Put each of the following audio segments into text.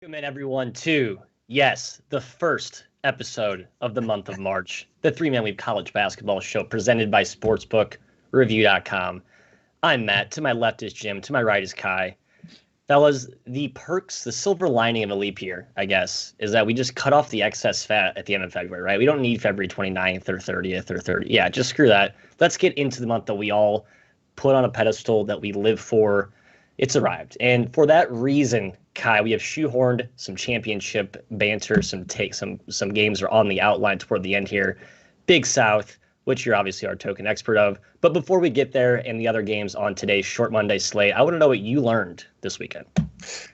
Welcome everyone to, yes, the first episode of the month of March, the Three-Man Weave College Basketball Show presented by SportsbookReview.com. I'm Matt. To my left is Jim. To my right is Ky. Fellas, the perks, the silver lining of a leap year, I guess, is that we just cut off the excess fat at the end of February, right? We don't need February 29th or 30th or 30th. Yeah, just screw that. Let's get into the month that we all put on a pedestal, that we live for. It's arrived. And for that reason, Ky, we have shoehorned some championship banter, some games are on the outline toward the end here. Big South, which you're obviously our token expert of. But before we get there and the other games on today's Short Monday slate, I want to know what you learned this weekend.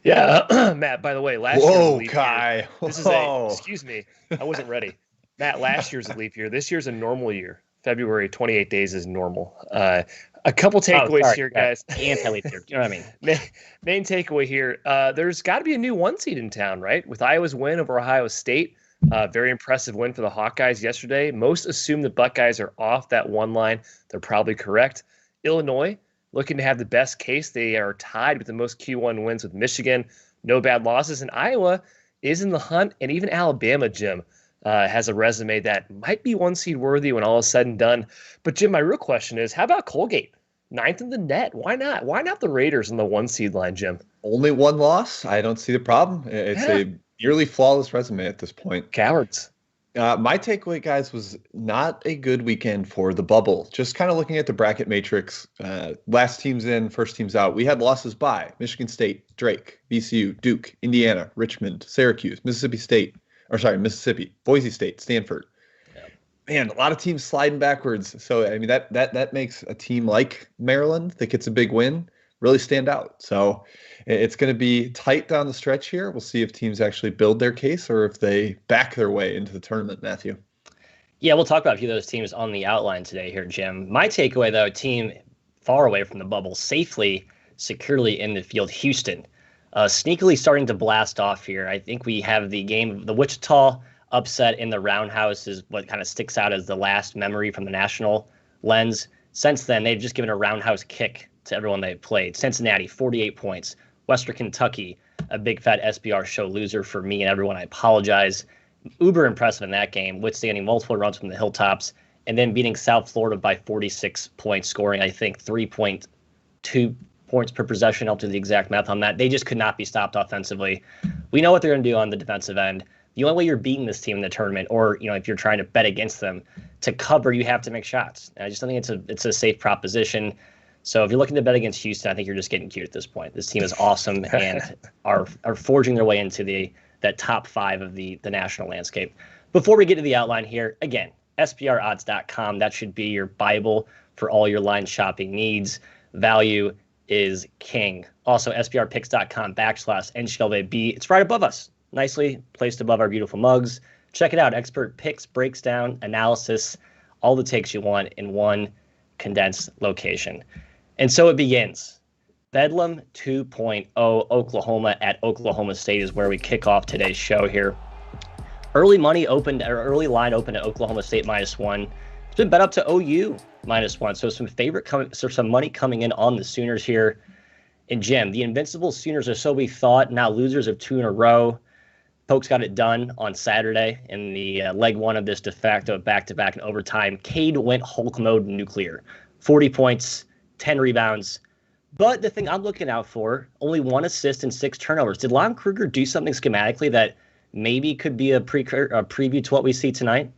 Yeah, Matt, by the way, last year was a leap Ky. year. This is excuse me, I wasn't ready. Matt, last year's a leap year. This year's a normal year. February, 28 days is normal. A couple takeaways here, guys. Anti-leap year. You know what I mean? Main takeaway here. There's got to be a new one seed in town, right? With Iowa's win over Ohio State. Very impressive win for the Hawkeyes yesterday. Most assume the Buckeyes are off that one line. They're probably correct. Illinois, looking to have the best case. They are tied with the most Q1 wins with Michigan. No bad losses. And Iowa is in the hunt. And even Alabama, Jim, has a resume that might be one seed worthy when all is said and done. But, Jim, my real question is, how about Colgate? 9th in the net. Why not? Why not the Raiders in the one seed line, Jim? Only one loss. I don't see the problem. It's a nearly flawless resume at this point. Cowards. My takeaway, guys, was not a good weekend for the bubble. Just kind of looking at the bracket matrix, last teams in, first teams out. We had losses by Michigan State, Drake, VCU, Duke, Indiana, Richmond, Syracuse, Mississippi, Boise State, Stanford. Man, a lot of teams sliding backwards. So, I mean, that makes a team like Maryland that gets a big win really stand out. So it's going to be tight down the stretch here. We'll see if teams actually build their case or if they back their way into the tournament, Matthew. Yeah, we'll talk about a few of those teams on the outline today here, Jim. My takeaway, though, team far away from the bubble, safely, securely in the field, Houston. Sneakily starting to blast off here. I think we have the game, the Wichita upset in the Roundhouse is what kind of sticks out as the last memory from the national lens. Since then, they've just given a roundhouse kick to everyone they've played. Cincinnati, 48 points. Western Kentucky, a big fat SBR show loser for me and everyone. I apologize. Uber impressive in that game, withstanding multiple runs from the hilltops, and then beating South Florida by 46 points, scoring, I think, 3.2 points per possession. I'll do the exact math on that. They just could not be stopped offensively. We know what they're going to do on the defensive end. The only way you're beating this team in the tournament, or if you're trying to bet against them, to cover, you have to make shots. And I just don't think it's a safe proposition. So if you're looking to bet against Houston, I think you're just getting cute at this point. This team is awesome and are forging their way into that top 5 of the national landscape. Before we get to the outline here, again, SBRodds.com. That should be your Bible for all your line shopping needs. Value is king. Also, SBRpicks.com/NCAAB. It's right above us. Nicely placed above our beautiful mugs. Check it out. Expert picks, breaks down, analysis, all the takes you want in one condensed location. And so it begins. Bedlam 2.0, Oklahoma at Oklahoma State is where we kick off today's show here. Early line opened at Oklahoma State -1. It's been bet up to OU -1. So some money coming in on the Sooners here. And Jim, the invincible Sooners, or so we thought, now losers of 2 in a row. Pokes got it done on Saturday in the leg 1 of this de facto back-to-back in overtime. Cade went Hulk mode nuclear. 40 points, 10 rebounds. But the thing I'm looking out for, only 1 assist and 6 turnovers. Did Lon Kruger do something schematically that maybe could be a preview to what we see tonight?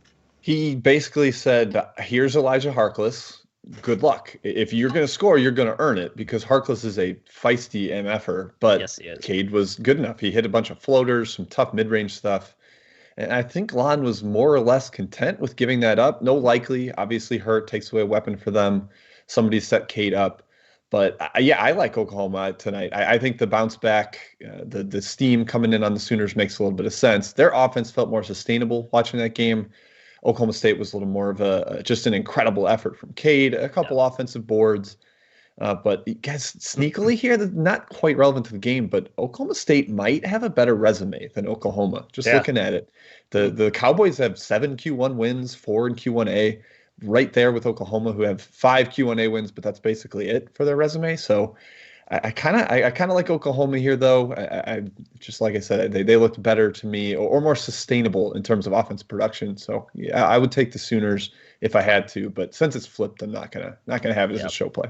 He basically said, here's Elijah Harkless. Good luck. If you're going to score, you're going to earn it, because Harkless is a feisty MFer, but yes, he is. Cade was good enough. He hit a bunch of floaters, some tough mid-range stuff. And I think Lon was more or less content with giving that up. No likely, obviously hurt, takes away a weapon for them. Somebody set Cade up. But I like Oklahoma tonight. I think the bounce back, the steam coming in on the Sooners makes a little bit of sense. Their offense felt more sustainable watching that game. Oklahoma State was a little more of just an incredible effort from Cade, a couple offensive boards. But guys, sneakily here, not quite relevant to the game, but Oklahoma State might have a better resume than Oklahoma. Looking at it, the Cowboys have 7 Q1 wins, 4 in Q1A, right there with Oklahoma, who have 5 Q1A wins, but that's basically it for their resume. So I kind of like Oklahoma here, though. I just like I said, they looked better to me, or more sustainable in terms of offense production. So yeah, I would take the Sooners if I had to, but since it's flipped, I'm not gonna have it as a show play.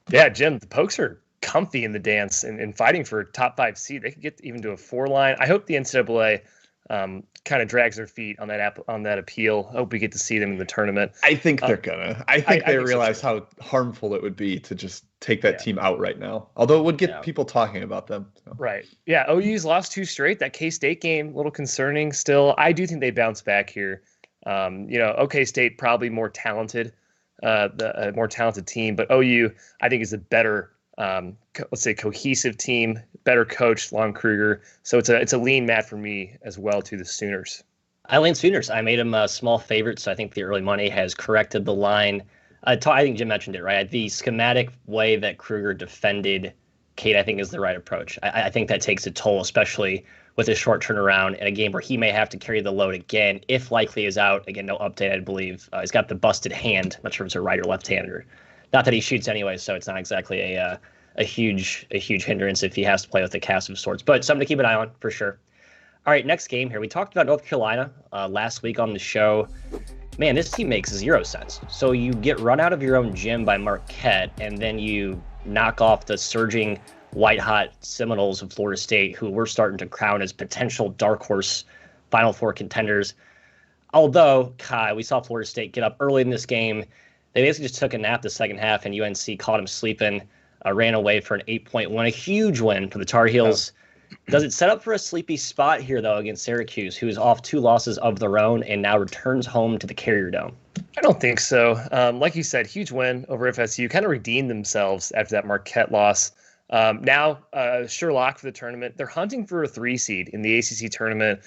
Yeah, Jim, the Pokes are comfy in the dance and fighting for a top 5 seed. They could get even to a 4 line. I hope the NCAA kind of drags their feet on that appeal. I hope we get to see them in the tournament. I think they're gonna. I think they realize so, how harmful it would be to just take that team out right now. Although it would get people talking about them. So. Right. Yeah. OU's lost 2 straight. That K-State game, a little concerning still. I do think they bounce back here. OK State probably more talented, the more talented team, but OU I think is a better, let's say, cohesive team, better coached, Lon Kruger. So it's a lean mat for me as well to the Sooners. I lean Sooners. I made them a small favorite, so I think the early money has corrected the line. I think Jim mentioned it, right? The schematic way that Kruger defended Cade, I think, is the right approach. I think that takes a toll, especially with a short turnaround in a game where he may have to carry the load again, if Likely is out. Again, no update, I believe. He's got the busted hand. I'm not sure if it's a right or left-hander. Not that he shoots anyway, so it's not exactly a huge hindrance if he has to play with a cast of sorts. But something to keep an eye on, for sure. All right, next game here. We talked about North Carolina last week on the show. Man, this team makes 0 sense. So you get run out of your own gym by Marquette, and then you knock off the surging white-hot Seminoles of Florida State, who we're starting to crown as potential dark horse Final Four contenders. Although, Ky, we saw Florida State get up early in this game. They basically just took a nap the second half, and UNC caught them sleeping, ran away for an 8-point win, a huge win for the Tar Heels. Does it set up for a sleepy spot here, though, against Syracuse, who is off 2 losses of their own and now returns home to the Carrier Dome? I don't think so. Like you said, huge win over FSU, kind of redeemed themselves after that Marquette loss. Now, sure lock for the tournament. They're hunting for a 3 seed in the ACC tournament.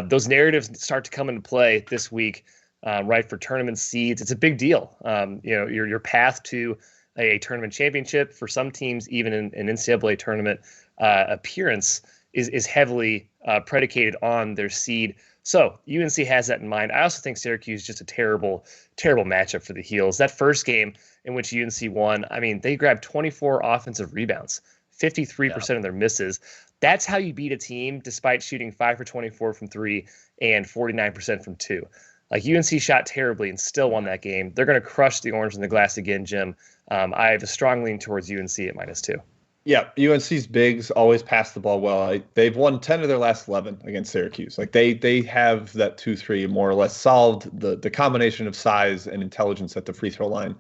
Those narratives start to come into play this week, right, for tournament seeds. It's a big deal. Your path to a tournament championship for some teams, even in an NCAA tournament appearance, is heavily predicated on their seed. So UNC has that in mind. I also think Syracuse is just a terrible matchup for the Heels. That first game in which UNC won, I mean, they grabbed 24 offensive rebounds, 53% of their misses. That's how you beat a team despite shooting 5 for 24 from 3 and 49% from 2. Like, UNC shot terribly and still won that game. They're going to crush the orange in the glass again, Jim. I have a strong lean towards UNC at -2. Yeah, UNC's bigs always pass the ball well. They've won 10 of their last 11 against Syracuse. Like, they have that 2-3 more or less solved. The combination of size and intelligence at the free throw line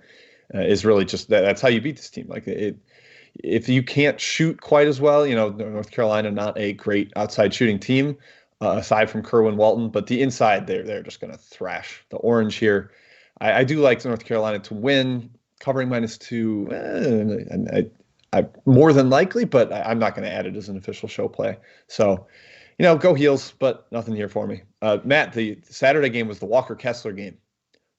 is really just that's how you beat this team. Like, if you can't shoot quite as well, North Carolina not a great outside shooting team aside from Kerwin Walton, but the inside they're just going to thrash the orange here. I do like North Carolina to win, covering -2. I more than likely, but I'm not going to add it as an official show play. So, go Heels, but nothing here for me. Matt, the Saturday game was the Walker Kessler game.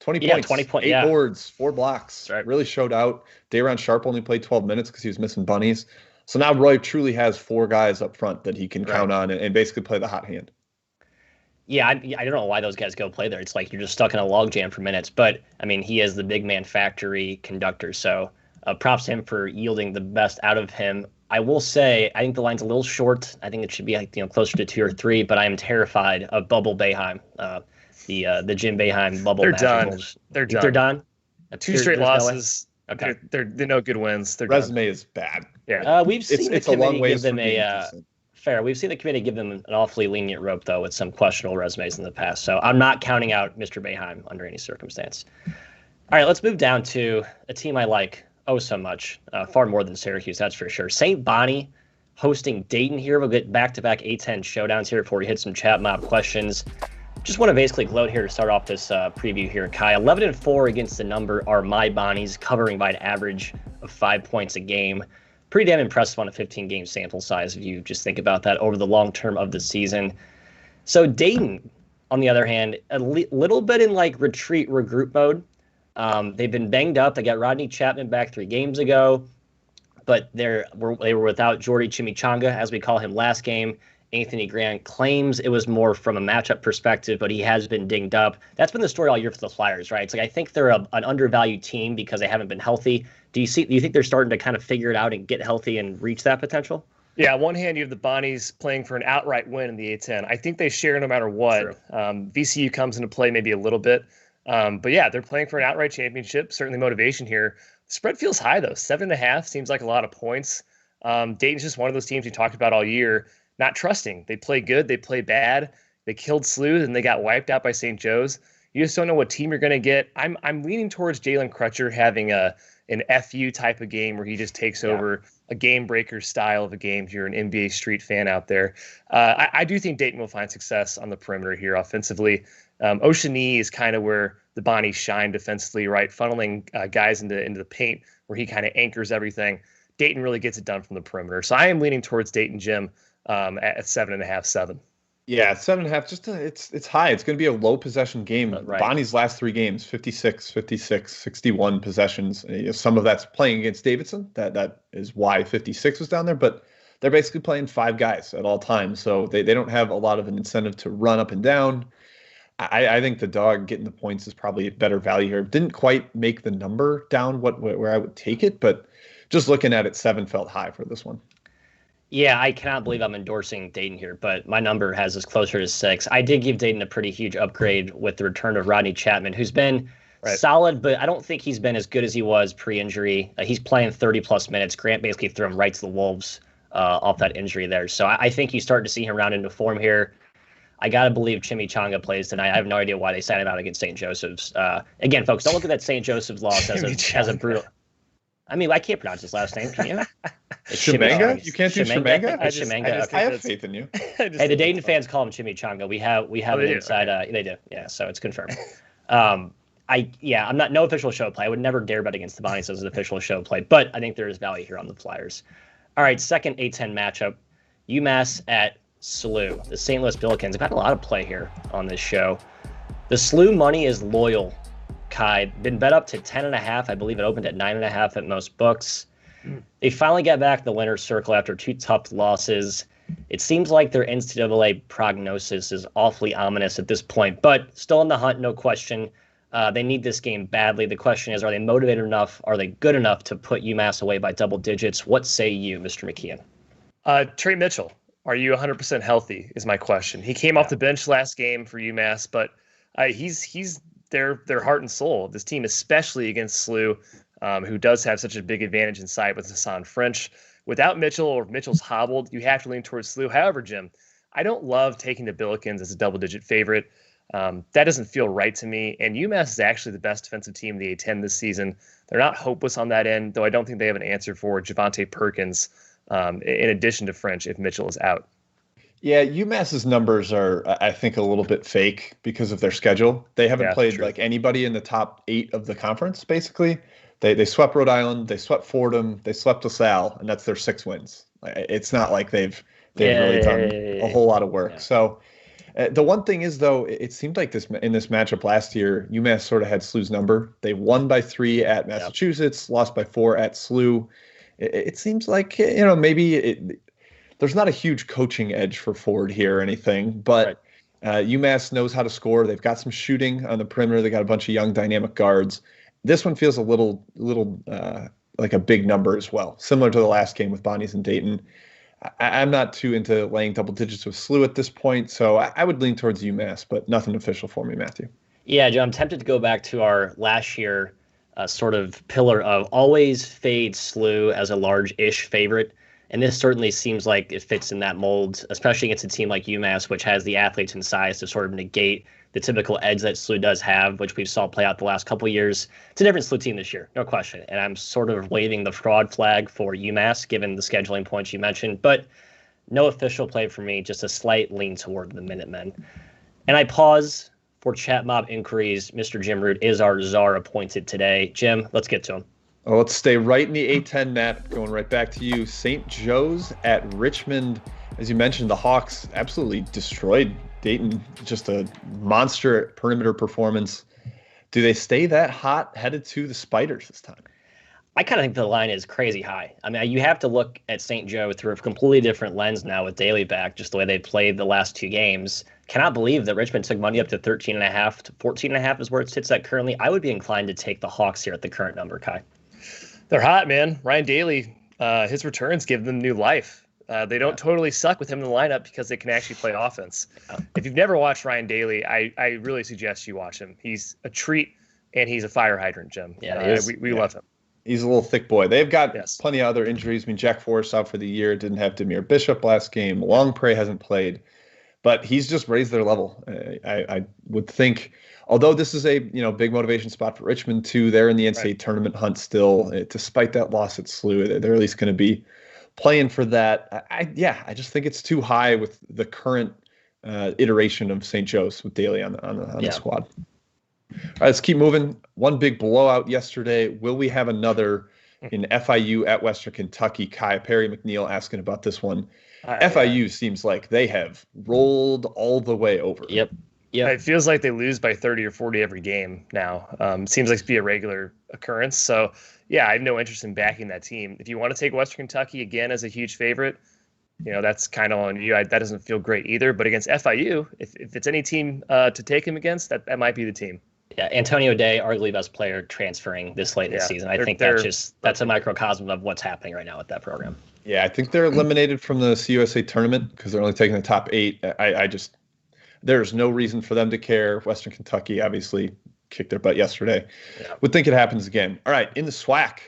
20 points, 8 boards, 4 blocks. Right. Really showed out. Dayron Sharp only played 12 minutes because he was missing bunnies. So now Roy truly has 4 guys up front that he can count on and basically play the hot hand. Yeah, I don't know why those guys go play there. It's like you're just stuck in a logjam for minutes. But, I mean, he is the big man factory conductor, so props to him for yielding the best out of him. I will say, I think the line's a little short. I think it should be closer to 2 or 3, but I am terrified of Bubble Boeheim, the Jim Boeheim bubble. They're done. They're done. 2 straight losses. No okay. They're no good wins. Their resume is bad. Yeah. We've seen the committee give them fair. We've seen the committee give them an awfully lenient rope, though, with some questionable resumes in the past. So I'm not counting out Mr. Boeheim under any circumstance. All right, let's move down to a team I like so much, far more than Syracuse, that's for sure. St. Bonnie hosting Dayton here. We'll get back-to-back A10 showdowns here before we hit some chat mob questions. Just want to basically gloat here to start off this preview here, Ky. 11-4 against the number are my Bonnies, covering by an average of 5 points a game. Pretty damn impressive on a 15-game sample size if you just think about that over the long term of the season. So Dayton, on the other hand, a little bit in regroup mode. They've been banged up. They got Rodney Chapman back 3 games ago, but they were without Jordy Chimichanga, as we call him, last game, Anthony Grant claims it was more from a matchup perspective, but he has been dinged up. That's been the story all year for the Flyers, right? It's like I think they're an undervalued team because they haven't been healthy. Do you think they're starting to kind of figure it out and get healthy and reach that potential? Yeah, on one hand, you have the Bonnies playing for an outright win in the A10. I think they share no matter what. VCU comes into play maybe a little bit. But yeah, they're playing for an outright championship. Certainly motivation here. The spread feels high, though. 7.5 seems like a lot of points. Dayton's just one of those teams we talked about all year, not trusting. They play good, they play bad. They killed Sleuth, and they got wiped out by St. Joe's. You just don't know what team you're going to get. I'm leaning towards Jalen Crutcher having an FU type of game where he just takes over a game breaker style of a game. If you're an NBA Street fan out there, I do think Dayton will find success on the perimeter here offensively. Oceanie is kind of where the Bonnies shine defensively, right? Funneling guys into the paint where he kind of anchors everything. Dayton really gets it done from the perimeter. So I am leaning towards Dayton, Jim, at 7.5, 7. Yeah, 7.5. It's high. It's going to be a low possession game. Right. Bonnie's last 3 games, 56, 56, 61 possessions. Some of that's playing against Davidson. That is why 56 was down there. But they're basically playing 5 guys at all times. So they don't have a lot of an incentive to run up and down. I think the dog getting the points is probably a better value here. Didn't quite make the number down where I would take it, but just looking at it, 7 felt high for this one. Yeah, I cannot believe I'm endorsing Dayton here, but my number has us closer to 6. I did give Dayton a pretty huge upgrade with the return of Rodney Chapman, who's been solid, but I don't think he's been as good as he was pre-injury. He's playing 30-plus minutes. Grant basically threw him right to the Wolves off that injury there. So I think you start to see him round into form here. I got to believe Chimichanga plays tonight. I have no idea why they sat him out against St. Joseph's. Again, folks, don't look at that St. Joseph's loss as a brutal. I mean, I can't pronounce his last name. Can you? Shimanga? You can't do Shimanga? Shimanga. I have faith in you. Hey, the Dayton fans call him Chimichanga. We have an inside. They do. Yeah, so it's confirmed. I'm not no official show play. I would never dare bet against the Bonnies as an official show play, but I think there is value here on the Flyers. All right, second A10 matchup, UMass at SLU. The St. Louis Billikens have had a lot of play here on this show. The SLU money is loyal. Ky, been bet up to 10.5. I believe it opened at 9.5 at most books. They finally got back the winner's circle after 2 tough losses. It seems like their NCAA prognosis is awfully ominous at this point, but still in the hunt, no question. They need this game badly. The question is, are they motivated enough? Are they good enough to put UMass away by double digits? What say you, Mr. McKeon? Trey Mitchell, are you 100% healthy is my question. He came off the bench last game for UMass, but he's their heart and soul of this team, especially against SLU, who does have such a big advantage in sight with Hassan French. Without Mitchell, or if Mitchell's hobbled, you have to lean towards SLU. However, Jim, I don't love taking the Billikens as a double-digit favorite. That doesn't feel right to me. And UMass is actually the best defensive team in the A10 this season. They're not hopeless on that end, though I don't think they have an answer for Javante Perkins in addition to French if Mitchell is out. Yeah, UMass's numbers are, I think, a little bit fake because of their schedule. They haven't played like anybody in the top 8 of the conference, basically. They swept Rhode Island, they swept Fordham, they swept LaSalle, and that's their 6 wins. It's not like they've really done a whole lot of work. Yeah. So the one thing is, though, it seemed like in this matchup last year, UMass sort of had SLU's number. They won by 3 at Massachusetts, lost by 4 at SLU. It seems like, maybe there's not a huge coaching edge for Ford here or anything, but UMass knows how to score. They've got some shooting on the perimeter. They got a bunch of young dynamic guards. This one feels a little like a big number as well, similar to the last game with Bonnies and Dayton. I'm not too into laying double digits with SLU at this point, so I would lean towards UMass, but nothing official for me, Matthew. Yeah, Joe, I'm tempted to go back to our last year sort of pillar of always fade SLU as a large-ish favorite. And this certainly seems like it fits in that mold, especially against a team like UMass, which has the athletes and size to sort of negate the typical edge that SLU does have, which we saw play out the last couple of years. It's a different SLU team this year, no question. And I'm sort of waving the fraud flag for UMass, given the scheduling points you mentioned. But no official play for me, just a slight lean toward the Minutemen. And I pause for chat mob inquiries. Mr. Jim Root is our czar appointed today. Jim, let's get to him. Well, let's stay right in the A10, Matt. Going right back to you. St. Joe's at Richmond. As you mentioned, the Hawks absolutely destroyed Dayton. Just a monster perimeter performance. Do they stay that hot headed to the Spiders this time? I kind of think the line is crazy high. I mean, you have to look at St. Joe through a completely different lens now with Daly back, just the way they played the last two games. Cannot believe that Richmond took money up to 13.5 to 14.5 is where it sits at currently. I would be inclined to take the Hawks here at the current number, Ky. They're hot, man. Ryan Daly, his returns give them new life. They don't totally suck with him in the lineup because they can actually play offense. If you've never watched Ryan Daly, I really suggest you watch him. He's a treat, and he's a fire hydrant, Jim. Yeah, we love him. He's a little thick boy. They've got Yes. plenty of other injuries. I mean, Jack Forrest out for the year. Didn't have Demir Bishop last game. Longpre hasn't played. But he's just raised their level. I would think, although this is a big motivation spot for Richmond too, they're in the NCAA tournament hunt still. Despite that loss at SLU, they're at least going to be playing for that. I just think it's too high with the current iteration of St. Joe's with Daly on the squad. All right, let's keep moving. One big blowout yesterday. Will we have another in FIU at Western Kentucky? Perry McNeil asking about this one. FIU seems like they have rolled all the way over. Yep. It feels like they lose by 30 or 40 every game now. Seems like to be a regular occurrence. So, yeah, I have no interest in backing that team. If you want to take Western Kentucky again as a huge favorite, that's kind of on you. That doesn't feel great either. But against FIU, if it's any team to take him against, that might be the team. Yeah, Antonio Day, arguably best player, transferring this late in the season. I think that's a microcosm of what's happening right now with that program. Yeah, I think they're eliminated from the CUSA tournament because they're only taking the top 8. There's no reason for them to care. Western Kentucky obviously kicked their butt yesterday. Yeah. Would think it happens again. All right, in the SWAC,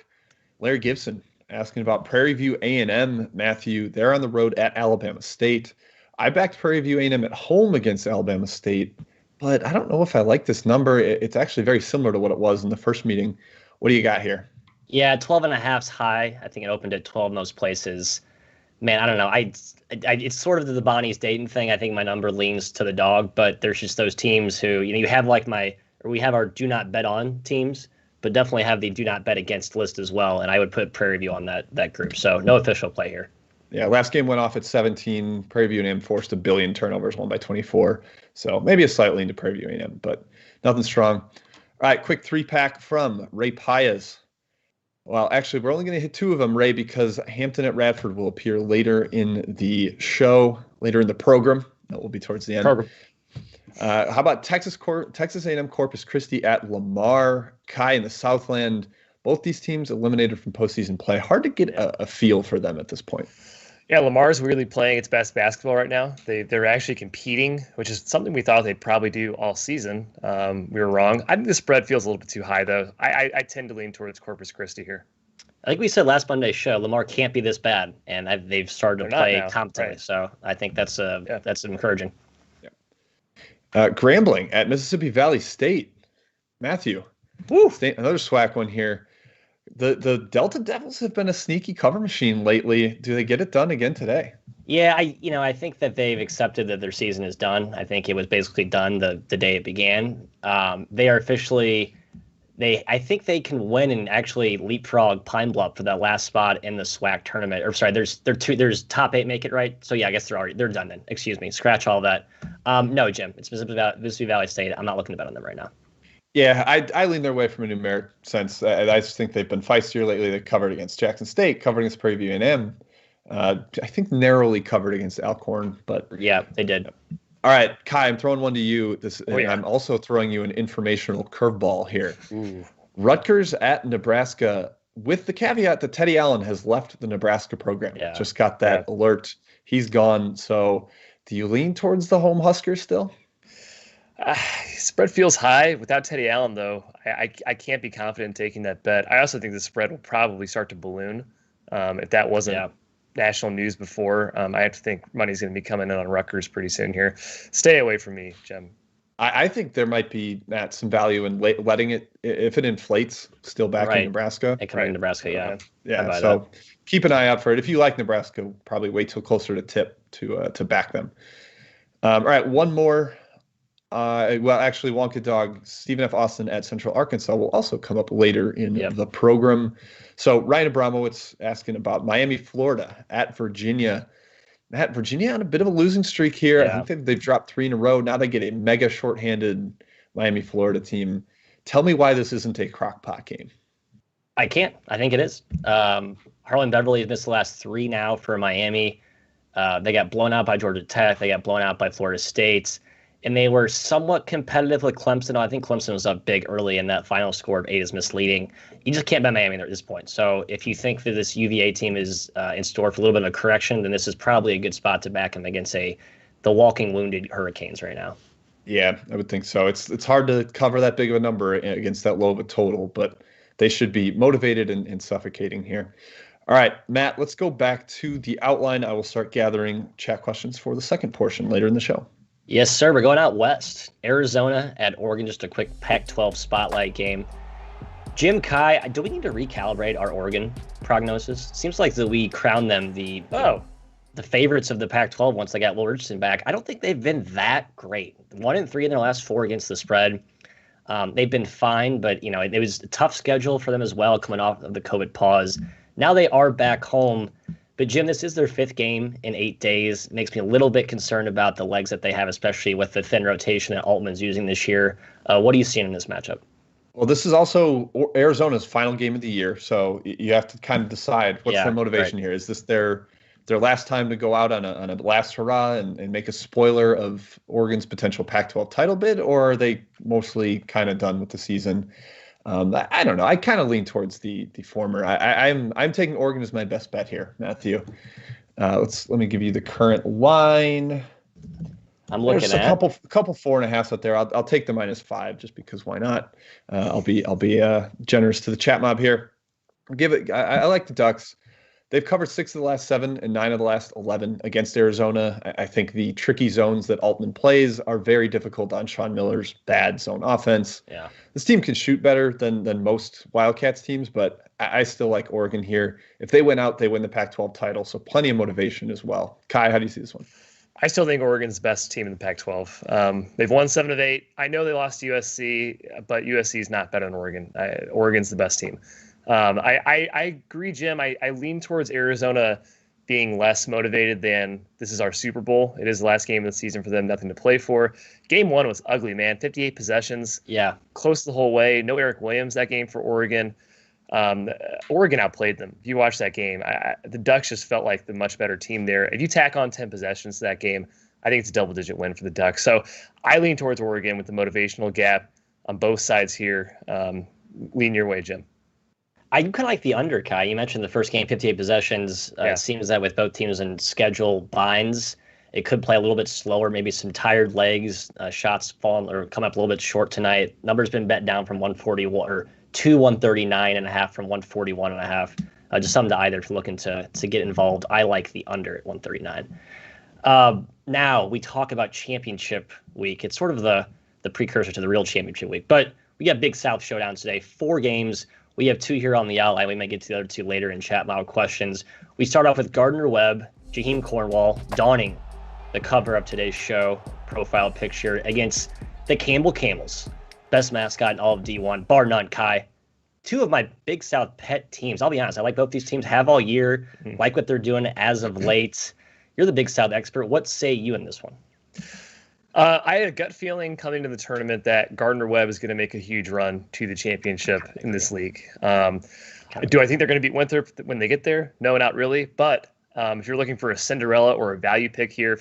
Larry Gibson asking about Prairie View A&M. Matthew, they're on the road at Alabama State. I backed Prairie View A&M at home against Alabama State, but I don't know if I like this number. It's actually very similar to what it was in the first meeting. What do you got here? Yeah, 12.5's high. I think it opened at 12 in those places. Man, I don't know. It's sort of the Bonnie's Dayton thing. I think my number leans to the dog, but there's just those teams who, you have we have our do not bet on teams, but definitely have the do not bet against list as well. And I would put Prairie View on that group. So no official play here. Yeah, last game went off at 17. Prairie View A&M forced 1 billion turnovers, won by 24. So maybe a slight lean to Prairie View A&M, but nothing strong. All right, quick 3-pack from Ray Paez. Well, actually, we're only going to hit 2 of them, Ray, because Hampton at Radford will appear later in the show, later in the program. That will be towards the end. How about Texas A&M Corpus Christi at Lamar? Ky in the Southland. Both these teams eliminated from postseason play. Hard to get a feel for them at this point. Yeah, Lamar's really playing its best basketball right now. They're actually competing, which is something we thought they'd probably do all season. We were wrong. I think the spread feels a little bit too high, though. I tend to lean towards Corpus Christi here. I think we said last Monday's show, Lamar can't be this bad, and they've started to play competently. Right. So I think that's encouraging. Yeah. Grambling at Mississippi Valley State. Matthew, another SWAC one here. The Delta Devils have been a sneaky cover machine lately. Do they get it done again today? Yeah, I think that they've accepted that their season is done. I think it was basically done the day it began. They are officially. I think they can win and actually leapfrog Pine Bluff for that last spot in the SWAC tournament. Or sorry, there's top 8 make it, right? So yeah, I guess they're done then. Excuse me, scratch all that. No, Jim, it's Mississippi Valley State. I'm not looking to bet on them right now. Yeah, I lean their way from a numeric sense. I just think they've been feistier lately. They covered against Jackson State, covered against Prairie View A&M. I think narrowly covered against Alcorn, but yeah, they did. All right, Ky, I'm throwing one to you. I'm also throwing you an informational curveball here. Ooh. Rutgers at Nebraska, with the caveat that Teddy Allen has left the Nebraska program. Yeah. Just got that alert. He's gone. So do you lean towards the home Huskers still? Spread feels high. Without Teddy Allen, though, I can't be confident in taking that bet. I also think the spread will probably start to balloon. If that wasn't national news before, I have to think money's going to be coming in on Rutgers pretty soon here. Stay away from me, Jim. I think there might be some value in letting it, if it inflates, still back in Nebraska. It comes in Nebraska, yeah. Yeah, so keep an eye out for it. If you like Nebraska, probably wait till closer to tip to back them. All right, one more. Actually, Wonka Dog, Stephen F. Austin at Central Arkansas will also come up later in the program. So Ryan Abramowitz asking about Miami, Florida at Virginia. Matt, Virginia on a bit of a losing streak here. Yeah. I think they've dropped 3 in a row. Now they get a mega shorthanded Miami, Florida team. Tell me why this isn't a crock pot game. I can't. I think it is. Harlan Beverly has missed the last 3 now for Miami. They got blown out by Georgia Tech. They got blown out by Florida State. And they were somewhat competitive with Clemson. I think Clemson was up big early, and that final score of 8 is misleading. You just can't bet Miami there at this point. So if you think that this UVA team is in store for a little bit of a correction, then this is probably a good spot to back them against the walking wounded Hurricanes right now. Yeah, I would think so. It's hard to cover that big of a number against that low of a total, but they should be motivated and suffocating here. All right, Matt, let's go back to the outline. I will start gathering chat questions for the second portion later in the show. Yes, sir. We're going out west. Arizona at Oregon, just a quick Pac-12 spotlight game. Jim, Ky, do we need to recalibrate our Oregon prognosis? Seems like that we crowned them the favorites of the Pac-12 once they got Will Richardson back. I don't think they've been that great. 1-3 in their last 4 against the spread. They've been fine, but it was a tough schedule for them as well, coming off of the COVID pause. Now they are back home. But, Jim, this is their 5th game in 8 days. It makes me a little bit concerned about the legs that they have, especially with the thin rotation that Altman's using this year. What are you seeing in this matchup? Well, this is also Arizona's final game of the year, so you have to kind of decide what's their motivation here. Is this their last time to go out on a last hurrah and make a spoiler of Oregon's potential Pac-12 title bid, or are they mostly kind of done with the season? I don't know. I kind of lean towards the former. I'm taking Oregon as my best bet here, Matthew. Let me give you the current line. I'm looking at a couple 4.5s out there. I'll take the -5 just because why not? I'll be generous to the chat mob here. I like the Ducks. They've covered 6 of the last 7 and 9 of the last 11 against Arizona. I think the tricky zones that Altman plays are very difficult on Sean Miller's bad zone offense. Yeah, this team can shoot better than most Wildcats teams, but I still like Oregon here. If they win out, they win the Pac-12 title, so plenty of motivation as well. Ky, how do you see this one? I still think Oregon's the best team in the Pac-12. They've won 7 of 8. I know they lost to USC, but USC is not better than Oregon. Oregon's the best team. I agree, Jim. I lean towards Arizona being less motivated than this is our Super Bowl. It is the last game of the season for them, nothing to play for. Game 1 was ugly, man. 58 possessions. Yeah. Close the whole way. No Eric Williams that game for Oregon. Oregon outplayed them. If you watch that game, the Ducks just felt like the much better team there. If you tack on 10 possessions to that game, I think it's a double-digit win for the Ducks. So I lean towards Oregon with the motivational gap on both sides here. Lean your way, Jim. I kind of like the under, Ky. You mentioned the first game, 58 possessions. It seems that with both teams in schedule binds, it could play a little bit slower, maybe some tired legs, shots falling or come up a little bit short tonight. Number's been bet down from 141 or to 139.5 from 141.5. Just something to either if you're looking to get involved. I like the under at 139. Now we talk about championship week. It's sort of the precursor to the real championship week. But we got Big South showdown today. 4 games. We have 2 here on the outline. We may get to the other 2 later in chat model questions. We start off with Gardner Webb, Jaheim Cornwall, donning the cover of today's show profile picture against the Campbell Camels. Best mascot in all of D1, bar none, Ky. 2 of my Big South pet teams. I'll be honest, I like both these teams, have all year, like what they're doing as of late. You're the Big South expert. What say you in this one? I had a gut feeling coming to the tournament that Gardner Webb is going to make a huge run to the championship in this league. Do I think they're going to beat Winthrop when they get there? No, not really. But if you're looking for a Cinderella or a value pick here,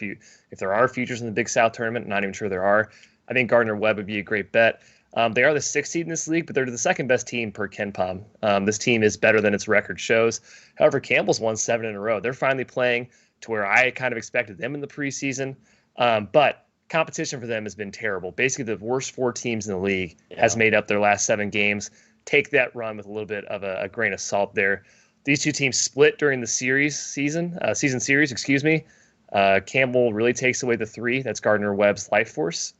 if there are futures in the Big South tournament, I'm not even sure there are, I think Gardner Webb would be a great bet. They are the 6th seed in this league, but they're the second best team per KenPom. This team is better than its record shows. However, Campbell's won 7 in a row. They're finally playing to where I kind of expected them in the preseason. But competition for them has been terrible. Basically, the worst 4 teams in the league has made up their last 7 games. Take that run with a little bit of a grain of salt there. These 2 teams split during the season series. Campbell really takes away the 3. That's Gardner Webb's life force.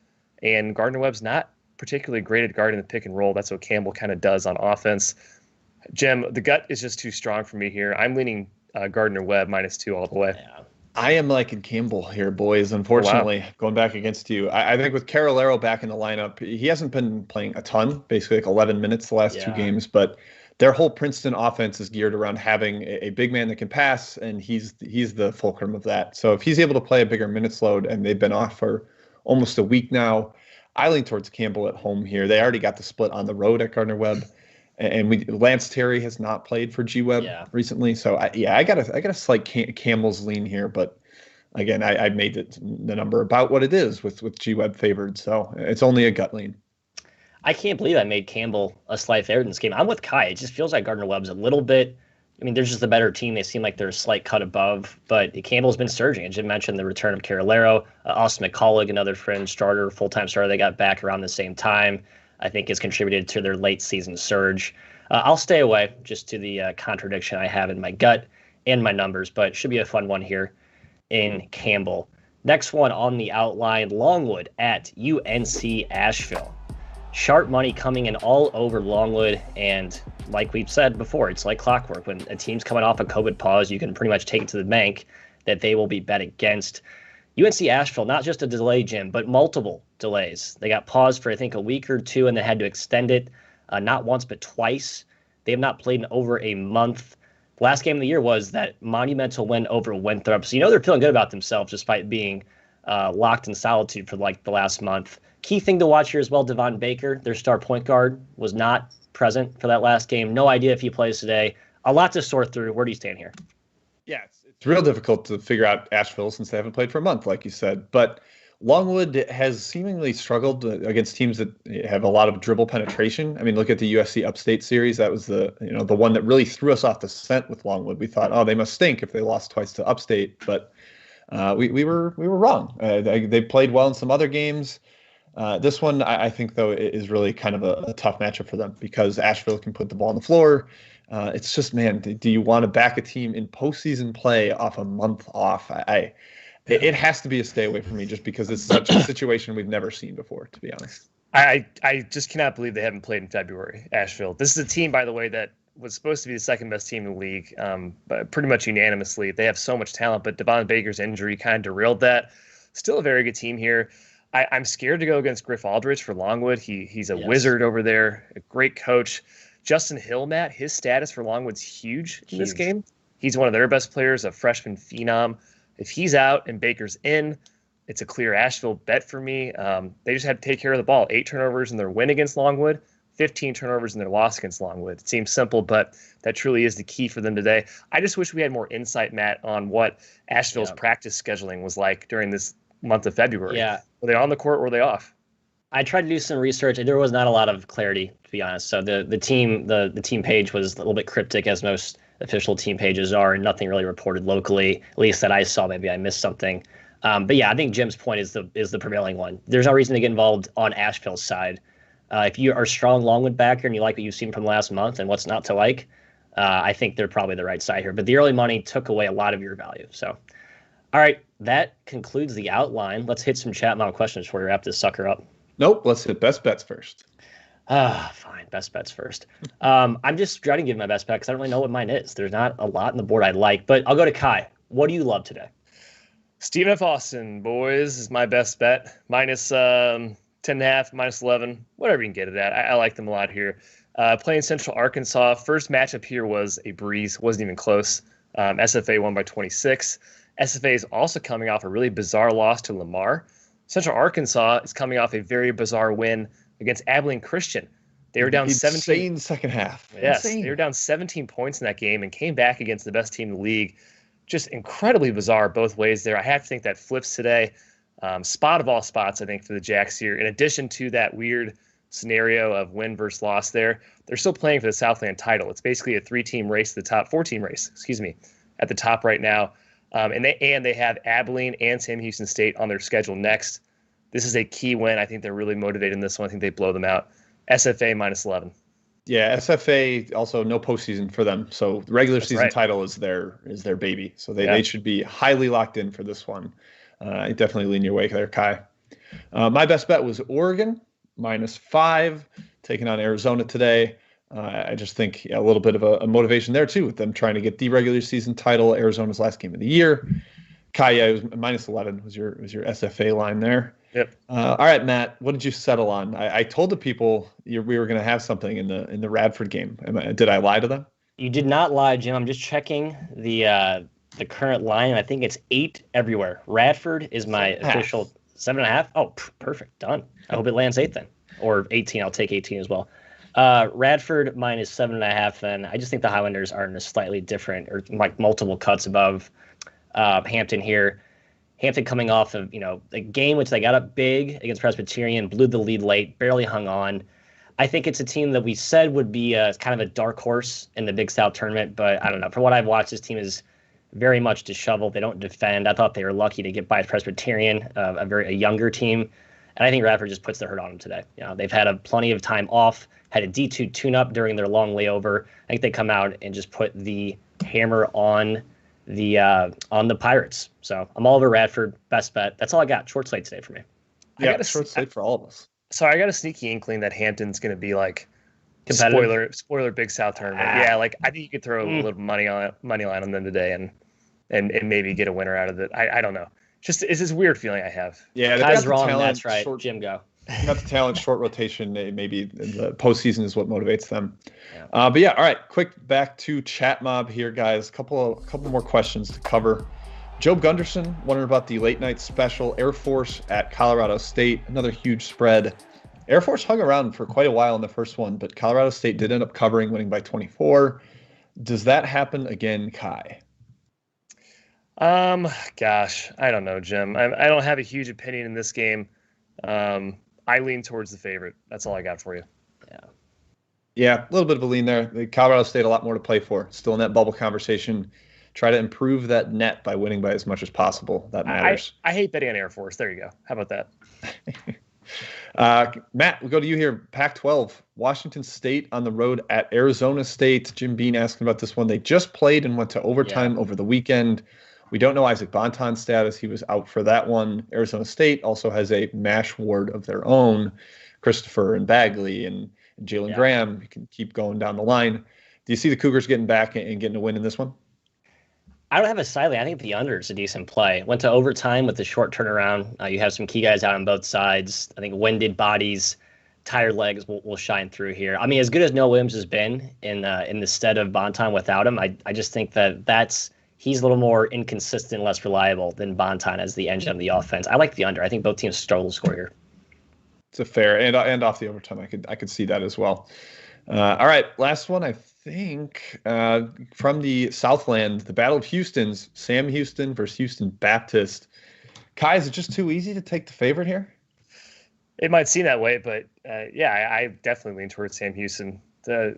And Gardner Webb's not particularly great at guarding the pick and roll. That's what Campbell kind of does on offense. Jim, the gut is just too strong for me here. I'm leaning Gardner Webb -2 all the way. Yeah. I am liking Campbell here, boys. Unfortunately, going back against you. I think with Carolero back in the lineup, he hasn't been playing a ton, basically like 11 minutes the last 2 games, but their whole Princeton offense is geared around having a big man that can pass, and he's the fulcrum of that. So if he's able to play a bigger minutes load, and they've been off for almost a week now, I lean towards Campbell at home here. They already got the split on the road at Gardner Webb. and Lance Terry has not played for G-Webb recently. So I got a slight Campbell's lean here, but again, I made the number about what it is with G-Webb favored. So it's only a gut lean. I can't believe I made Campbell a slight favorite in this game. I'm with Ky. It just feels like Gardner Webb's a little bit. I mean, they're just a better team. They seem like they're a slight cut above, but Campbell's been surging. And Jim mentioned the return of Carolero, Austin McCullough, another fringe starter, full-time starter. They got back around the same time. I think has contributed to their late season surge. I'll stay away just to the contradiction I have in my gut and my numbers, but it should be a fun one here in Campbell. Next one on the outline, Longwood at UNC Asheville. Sharp money coming in all over Longwood, and like we've said before, it's like clockwork. When a team's coming off a COVID pause, you can pretty much take it to the bank that they will be bet against. UNC Asheville, not just a delay, Jim, but multiple delays. They got paused for, I think, a week or two, and they had to extend it not once but twice. They have not played in over a month. The last game of the year was that monumental win over Winthrop. So they're feeling good about themselves despite being locked in solitude for like the last month. Key thing to watch here as well, Devon Baker, their star point guard, was not present for that last game. No idea if he plays today. A lot to sort through. Where do you stand here? Yeah, it's real difficult to figure out Asheville since they haven't played for a month, like you said. But Longwood has seemingly struggled against teams that have a lot of dribble penetration. I mean, look at the USC Upstate series. That was the one that really threw us off the scent with Longwood. We thought, oh, they must stink if they lost twice to Upstate, but we were wrong. They played well in some other games. This one, I think, though, is really kind of a tough matchup for them because Asheville can put the ball on the floor. It's just, man, do you want to back a team in postseason play off a month off? It has to be a stay away from me just because it's such a situation we've never seen before, to be honest. I just cannot believe they haven't played in February, Asheville. This is a team, by the way, that was supposed to be the second best team in the league, but pretty much unanimously. They have so much talent, but Devon Baker's injury kind of derailed that. Still a very good team here. I'm scared to go against Griff Aldrich for Longwood. He's a wizard over there, a great coach. Justin Hill, Matt, his status for Longwood's huge in this game. He's one of their best players, a freshman phenom. If he's out and Baker's in, it's a clear Asheville bet for me. They just had to take care of the ball. 8 turnovers in their win against Longwood, 15 turnovers in their loss against Longwood. It seems simple, but that truly is the key for them today. I just wish we had more insight, Matt, on what Asheville's practice scheduling was like during this month of February. Yeah. Were they on the court or were they off? I tried to do some research, and there was not a lot of clarity, to be honest. So the team page was a little bit cryptic, as most official team pages are, and nothing really reported locally, at least that I saw. Maybe I missed something. But yeah, I think Jim's point is the prevailing one. There's no reason to get involved on Asheville's side. If you are a strong Longwood backer and you like what you've seen from last month and what's not to like, I think they're probably the right side here. But the early money took away a lot of your value. So, all right, that concludes the outline. Let's hit some chat model questions before we wrap this sucker up. Nope, let's hit best bets first. Fine, best bets first. I'm just trying to give my best bet because I don't really know what mine is. There's not a lot on the board I like, but I'll go to Ky. What do you love today? Stephen F. Austin, boys, is my best bet. Minus 10.5, minus 11, whatever you can get it at. I like them a lot here. Playing Central Arkansas, first matchup here was a breeze, wasn't even close. SFA won by 26. SFA is also coming off a really bizarre loss to Lamar. Central Arkansas is coming off a very bizarre win against Abilene Christian. They were down 17. Insane second half. Yes, Insane. they were down 17 points in that game and came back against the best team in the league. Just incredibly bizarre both ways there. I have to think that flips today. Spot of all spots, I think, for the Jacks here. In addition to that weird scenario of win versus loss there, they're still playing for the Southland title. It's basically a 3-team race to the top, 4-team race, at the top right now. And they have Abilene and Sam Houston State on their schedule next. This is a key win. I think they're really motivated in this one. I think they blow them out. SFA minus 11. Yeah, SFA also no postseason for them. So the regular season title is their baby. So they should be highly locked in for this one. I definitely lean your way there, Ky. My best bet was Oregon minus 5, taking on Arizona today. I just think a little bit of a motivation there too with them trying to get the regular season title. Arizona's last game of the year. Ky, it was minus 11 was your SFA line there. Yep. All right, Matt, what did you settle on? I told the people we were going to have something in the Radford game. Did I lie to them? You did not lie, Jim. I'm just checking the current line. I think it's 8 everywhere. Radford is my official 7.5. Oh, perfect. Done. I hope it lands 8 then. Or 18. I'll take 18 as well. Radford minus 7.5. Then I just think the Highlanders are in a slightly different, or like multiple cuts above Hampton here. Hampton coming off of a game which they got up big against Presbyterian, blew the lead late, barely hung on. I think it's a team that we said would be kind of a dark horse in the Big South tournament, but I don't know. From what I've watched, this team is very much disheveled. They don't defend. I thought they were lucky to get by Presbyterian, a younger team. And I think Radford just puts the hurt on them today. They've had plenty of time off, had a D2 tune-up during their long layover. I think they come out and just put the hammer on the Pirates. So I'm all over Radford. Best bet. That's all I got. Short slate today for me. Yeah, short slate for all of us. So I got a sneaky inkling that Hampton's going to be like spoiler Big South tournament. Yeah, like I think you could throw a little money line on them today and maybe get a winner out of it. I don't know. It's this weird feeling I have. Yeah, Kai's wrong. That's right. Jim, go. Got the talent, short rotation. Maybe the postseason is what motivates them. Yeah. But yeah, all right. Quick back to chat mob here, guys. Couple more questions to cover. Joe Gunderson wondering about the late night special. Air Force at Colorado State. Another huge spread. Air Force hung around for quite a while in the first one, but Colorado State did end up covering, winning by 24. Does that happen again, Ky? Gosh, I don't know, Jim. I don't have a huge opinion in this game. I lean towards the favorite. That's all I got for you. Yeah, a little bit of a lean there. The Colorado State, a lot more to play for. Still in that bubble conversation. Try to improve that net by winning by as much as possible. That matters. I hate betting on Air Force. There you go. How about that? Matt, we'll go to you here. Pac-12, Washington State on the road at Arizona State. Jim Bean asking about this one. They just played and went to overtime over the weekend. We don't know Isaac Bonton's status. He was out for that one. Arizona State also has a MASH ward of their own. Christopher and Bagley and Jalen Graham. You can keep going down the line. Do you see the Cougars getting back and getting a win in this one? I don't have a side lean. I think the under is a decent play. Went to overtime with the short turnaround. You have some key guys out on both sides. I think winded bodies, tired legs will shine through here. I mean, as good as Noah Williams has been in the stead of Bonton without him, I just think he's a little more inconsistent, less reliable than Bonton as the engine of the offense. I like the under. I think both teams struggle to score here. It's a fair and off the overtime. I could see that as well. All right, last one. I think from the Southland, the Battle of Houston's Sam Houston versus Houston Baptist. Ky, is it just too easy to take the favorite here? It might seem that way, but I definitely lean towards Sam Houston. The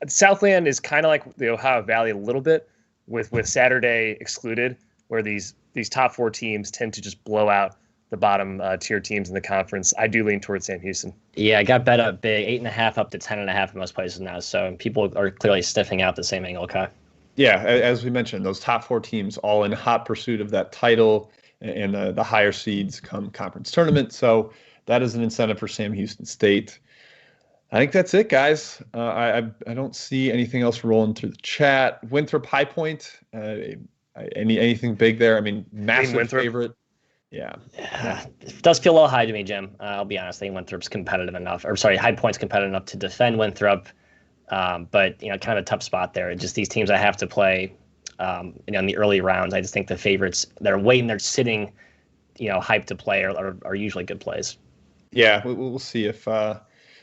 Southland is kind of like the Ohio Valley a little bit, with Saturday excluded, where these top four teams tend to just blow out the bottom tier teams in the conference. I do lean towards Sam Houston. Yeah, I got bet up big, 8.5 up to 10.5 in most places now. So people are clearly sniffing out the same angle, Ky. Yeah, as we mentioned, those top four teams all in hot pursuit of that title, and the higher seeds come conference tournament. So that is an incentive for Sam Houston State. I think that's it, guys. I don't see anything else rolling through the chat. Winthrop High Point, anything big there? I mean, massive favorite. Yeah. It does feel a little high to me, Jim. I'll be honest. I think Winthrop's competitive enough, High Point's competitive enough to defend Winthrop. But kind of a tough spot there. Just these teams I have to play, in the early rounds. I just think the favorites that are waiting, they're sitting, hyped to play are usually good plays. Yeah, we'll see if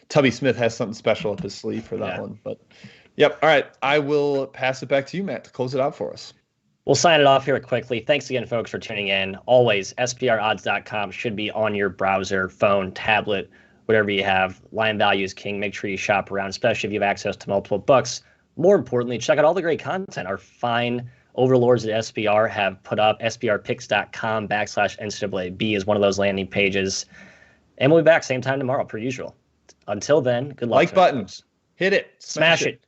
Tubby Smith has something special up his sleeve for that one. But, yep. All right. I will pass it back to you, Matt, to close it out for us. We'll sign it off here quickly. Thanks again, folks, for tuning in. Always, SPRodds.com should be on your browser, phone, tablet, whatever you have. Line value is king. Make sure you shop around, especially if you have access to multiple books. More importantly, check out all the great content our fine overlords at SPR have put up. SPRpicks.com/NCAAB is one of those landing pages. And we'll be back same time tomorrow, per usual. Until then, good luck. Like buttons. Hit it. Smash it.